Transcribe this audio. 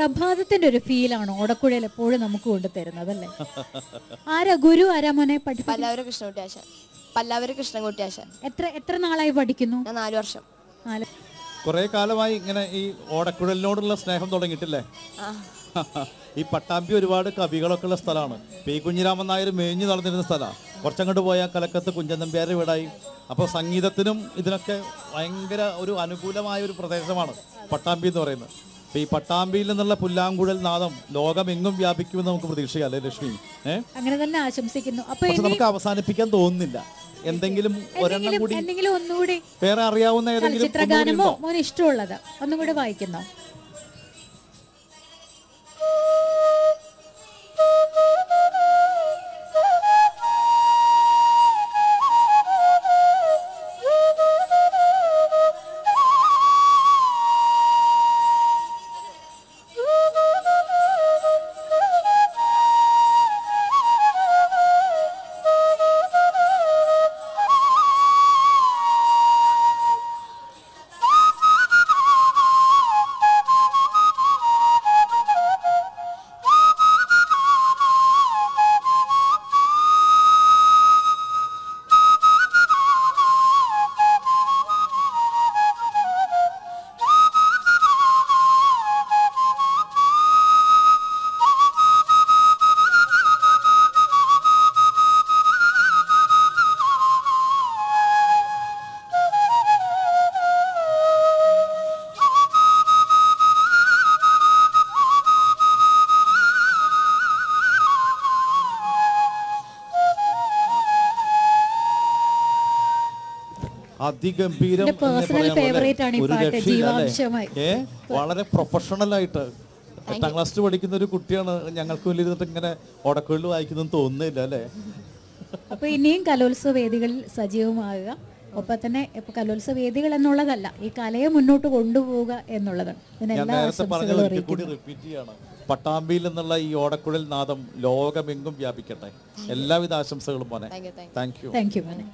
പ്രഭാതത്തിന്റെ ഒരു ഫീലാണ് ഓടക്കുഴയിൽ എപ്പോഴും നമുക്ക് കൊണ്ടുതരുന്നത് അല്ലേ? ആരാ ഗുരു? ആരാ മോനെ പഠിപ്പിക്കുന്നത്? പല്ലാവൂർ കൃഷ്ണൻകുട്ടി ആശാൻ. എത്ര നാളായി പഠിക്കുന്നു? ഞാൻ 4 വർഷം. കുറെ കാലമായി ഇങ്ങനെ ഈ ഓടക്കുഴലിനോടുള്ള സ്നേഹം തുടങ്ങിയിട്ടില്ലേ? ഈ പട്ടാമ്പി ഒരുപാട് കവികളൊക്കെ ഉള്ള സ്ഥലമാണ്. പി കുഞ്ഞിരാമൻ നായർ മേഞ്ഞു നടന്നിരുന്ന സ്ഥലമാണ്. കുറച്ചങ്ങോട്ട് പോയാൽ കലക്കത്ത് കുഞ്ചൻ നമ്പ്യാരുടെ വീടായി. അപ്പോൾ സംഗീതത്തിനും ഇതിനൊക്കെ ഭയങ്കര ഒരു അനുകൂലമായ ഒരു പ്രദേശമാണ് പട്ടാമ്പി എന്ന് പറയുന്നത്. അപ്പോൾ ഈ പട്ടാമ്പിയിൽ നിന്നുള്ള പുല്ലാങ്കുഴൽ നാദം ലോകമെങ്ങും വ്യാപിക്കുമെന്ന് നമുക്ക് പ്രതീക്ഷിക്കാം അല്ലേ ലക്ഷ്മി? അങ്ങനെ തന്നെ ആശംസിക്കുന്നു. പക്ഷെ നമുക്ക് അവസാനിപ്പിക്കാൻ തോന്നുന്നില്ല. എന്തെങ്കിലും ഒരെണ്ണം കൂടി, ഒന്നുകൂടി വേറെ അറിയാവുന്ന ഏതെങ്കിലും ചിത്രഗാനമോ മോന് ഇഷ്ടമുള്ളത് ഒന്നും കൂടി വായിക്കുന്നോ? അതിഗംഭീരം, വളരെ പ്രൊഫഷണൽ ആയിട്ട് 8ാം ക്ലാസ് പഠിക്കുന്ന ഒരു കുട്ടിയാണ് ഞങ്ങൾക്ക് വലിയ ഇരുന്നിട്ട് ഇങ്ങനെ ഓടക്കുഴൽ വായിക്കുന്നതെന്ന് തോന്നുന്നില്ല അല്ലേ? അപ്പൊ ഇനിയും കലോത്സവ വേദികളിൽ സജീവമാകുക. ഒപ്പം തന്നെ ഇപ്പൊ കലോത്സവ വേദികൾ എന്നുള്ളതല്ല, ഈ കലയെ മുന്നോട്ട് കൊണ്ടുപോവുക എന്നുള്ളതാണ്. ഞാൻ നേരത്തെ പറഞ്ഞത് കൂടി റിപ്പീറ്റ് ചെയ്യാണ്. പട്ടാമ്പിയിൽ നിന്നുള്ള ഈ ഓടക്കുഴൽ നാദം ലോകമെങ്ങും വ്യാപിക്കട്ടെ. എല്ലാവിധ ആശംസകളും മോനെ. Thank you. താങ്ക് യു മോനെ.